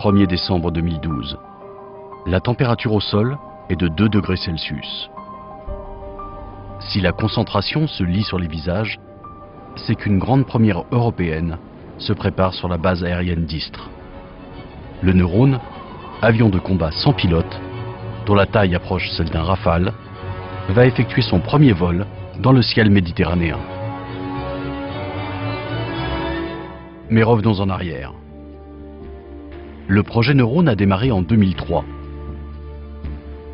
1er décembre 2012. La température au sol est de 2 degrés Celsius. Si la concentration se lit sur les visages, c'est qu'une grande première européenne se prépare sur la base aérienne d'Istres. Le Neurone, avion de combat sans pilote, dont la taille approche celle d'un Rafale, va effectuer son premier vol dans le ciel méditerranéen. Mais revenons en arrière. Le projet Neurone a démarré en 2003.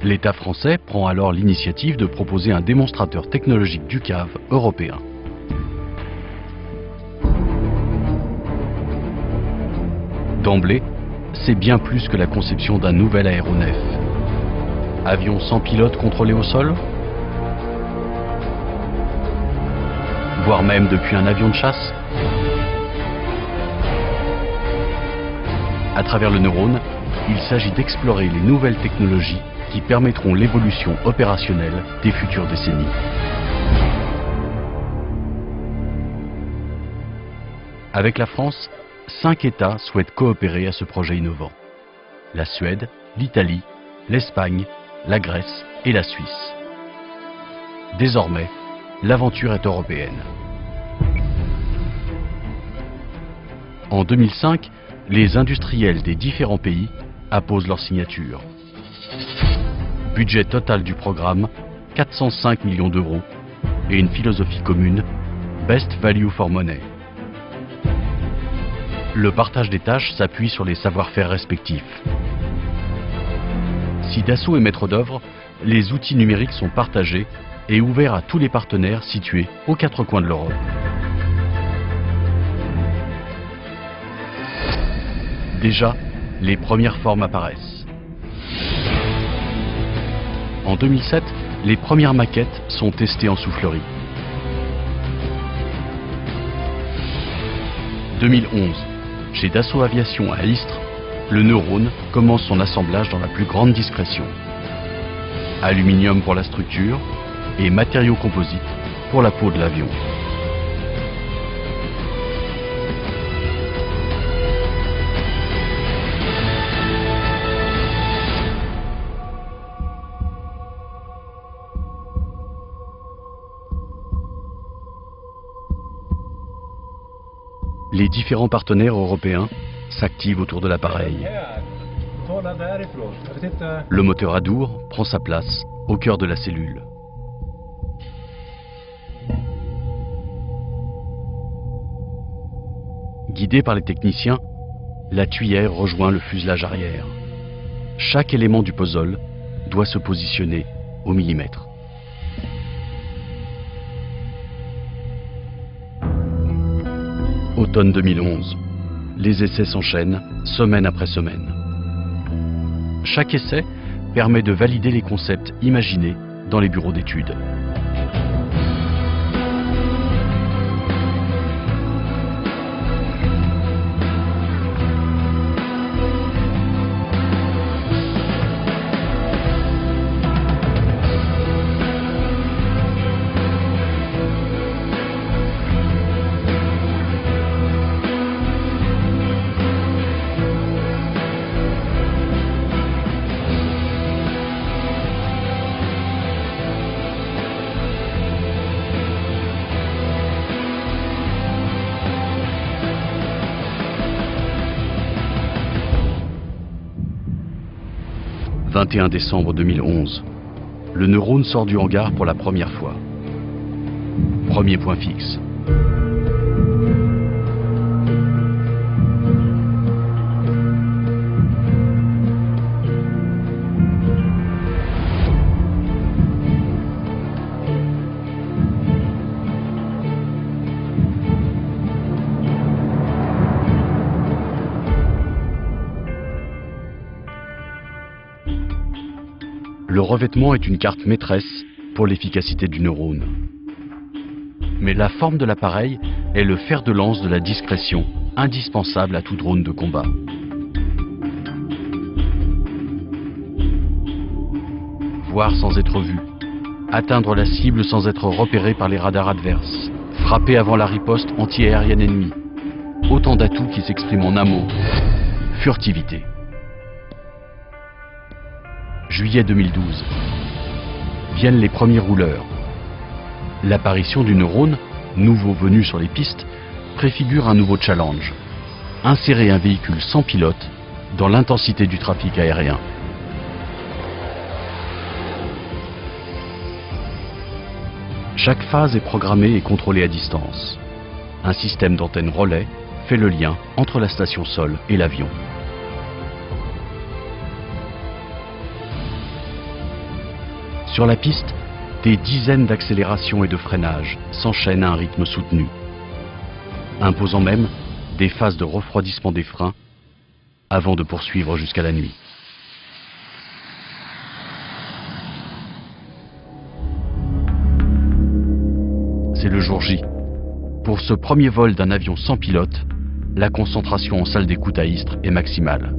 L'État français prend alors l'initiative de proposer un démonstrateur technologique d'UCAV européen. D'emblée, c'est bien plus que la conception d'un nouvel aéronef. Avion sans pilote contrôlé au sol, voire même depuis un avion de chasse. À travers le Neurone, il s'agit d'explorer les nouvelles technologies qui permettront l'évolution opérationnelle des futures décennies. Avec la France, 5 États souhaitent coopérer à ce projet innovant. La Suède, l'Italie, l'Espagne, la Grèce et la Suisse. Désormais, l'aventure est européenne. En 2005, les industriels des différents pays apposent leur signature. Budget total du programme, 405 millions d'euros et une philosophie commune, Best Value for Money. Le partage des tâches s'appuie sur les savoir-faire respectifs. Si Dassault est maître d'œuvre, les outils numériques sont partagés et ouverts à tous les partenaires situés aux 4 coins de l'Europe. Déjà, les premières formes apparaissent. En 2007, les premières maquettes sont testées en soufflerie. 2011, chez Dassault Aviation à Istres, le Neurone commence son assemblage dans la plus grande discrétion. Aluminium pour la structure et matériaux composites pour la peau de l'avion. Les différents partenaires européens s'activent autour de l'appareil. Le moteur Adour prend sa place au cœur de la cellule. Guidé par les techniciens, la tuyère rejoint le fuselage arrière. Chaque élément du puzzle doit se positionner au millimètre. Automne 2011. Les essais s'enchaînent, semaine après semaine. Chaque essai permet de valider les concepts imaginés dans les bureaux d'études. « 21 décembre 2011. Le Neurone sort du hangar pour la première fois. Premier point fixe. Le revêtement est une carte maîtresse pour l'efficacité du Neurone. Mais la forme de l'appareil est le fer de lance de la discrétion, indispensable à tout drone de combat. Voir sans être vu, atteindre la cible sans être repéré par les radars adverses, frapper avant la riposte anti-aérienne ennemie. Autant d'atouts qui s'expriment en un mot, furtivité. Juillet 2012. Viennent les premiers rouleurs. L'apparition du neurone, nouveau venu sur les pistes, préfigure un nouveau challenge. Insérer un véhicule sans pilote dans l'intensité du trafic aérien. Chaque phase est programmée et contrôlée à distance. Un système d'antenne relais fait le lien entre la station sol et l'avion. Sur la piste, des dizaines d'accélérations et de freinages s'enchaînent à un rythme soutenu, imposant même des phases de refroidissement des freins avant de poursuivre jusqu'à la nuit. C'est le jour J. Pour ce premier vol d'un avion sans pilote, la concentration en salle d'écoute à Istres est maximale.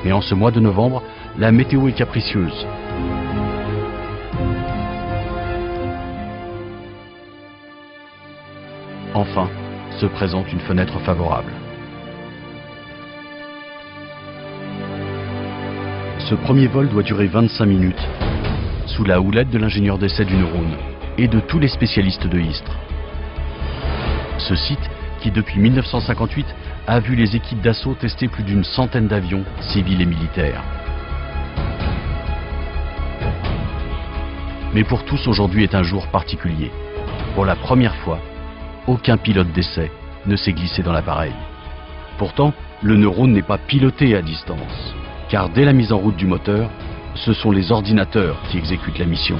Mais en ce mois de novembre, la météo est capricieuse. Enfin, se présente une fenêtre favorable. Ce premier vol doit durer 25 minutes, sous la houlette de l'ingénieur d'essai du neurone et de tous les spécialistes de Istres. Ce site, qui depuis 1958 a vu les équipes d'assaut tester plus d'une centaine d'avions civils et militaires. Mais pour tous, aujourd'hui est un jour particulier. Pour la première fois, aucun pilote d'essai ne s'est glissé dans l'appareil. Pourtant, le neurone n'est pas piloté à distance, car dès la mise en route du moteur, ce sont les ordinateurs qui exécutent la mission.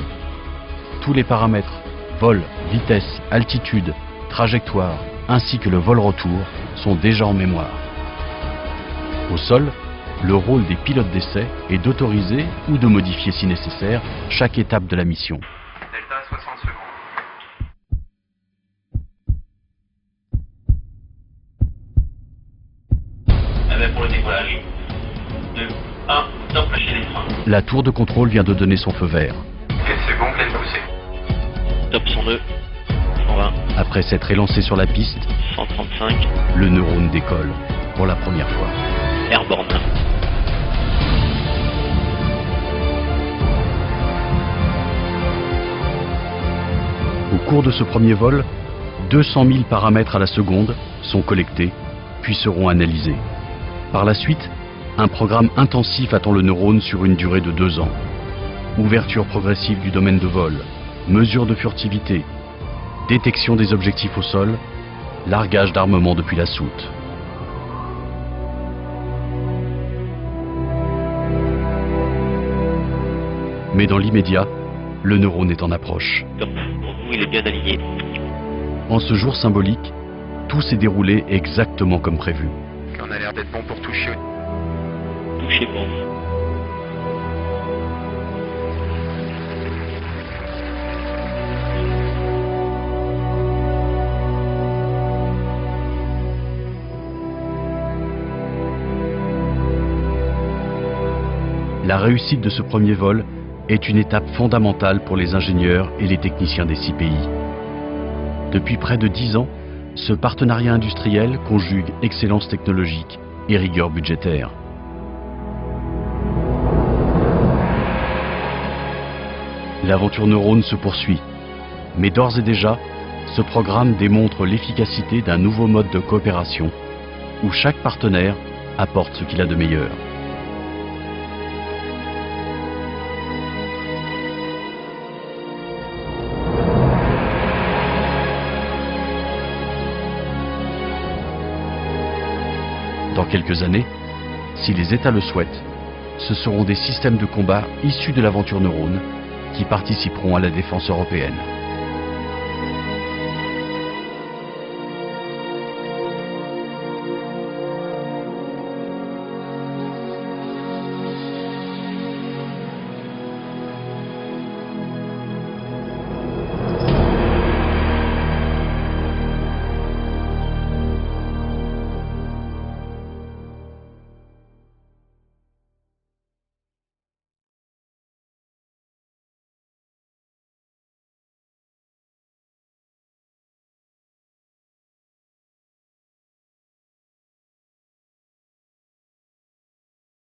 Tous les paramètres, vol, vitesse, altitude, trajectoire, ainsi que le vol-retour, sont déjà en mémoire. Au sol, le rôle des pilotes d'essai est d'autoriser ou de modifier si nécessaire chaque étape de la mission. Delta 60 secondes. Pour le décollage. 2, 1, top, lâchez les freins. La tour de contrôle vient de donner son feu vert. 4 secondes, pleine poussée. Top 102, 120. Après s'être élancé sur la piste, 135. le neurone décolle pour la première fois. Airborne. Au cours de ce premier vol, 200 000 paramètres à la seconde sont collectés, puis seront analysés. Par la suite, un programme intensif attend le neurone sur une durée de 2 ans. Ouverture progressive du domaine de vol, mesure de furtivité, détection des objectifs au sol, largage d'armement depuis la soute. Mais dans l'immédiat, le neurone est en approche. Top, pour vous, il est bien aligné. En ce jour symbolique, tout s'est déroulé exactement comme prévu. On a l'air d'être bon pour toucher. Toucher bon. La réussite de ce premier vol est une étape fondamentale pour les ingénieurs et les techniciens des 6 pays. Depuis près de 10 ans, ce partenariat industriel conjugue excellence technologique et rigueur budgétaire. L'aventure neurone se poursuit, mais d'ores et déjà, ce programme démontre l'efficacité d'un nouveau mode de coopération où chaque partenaire apporte ce qu'il a de meilleur. Dans quelques années, si les États le souhaitent, ce seront des systèmes de combat issus de l'aventure neurone qui participeront à la défense européenne.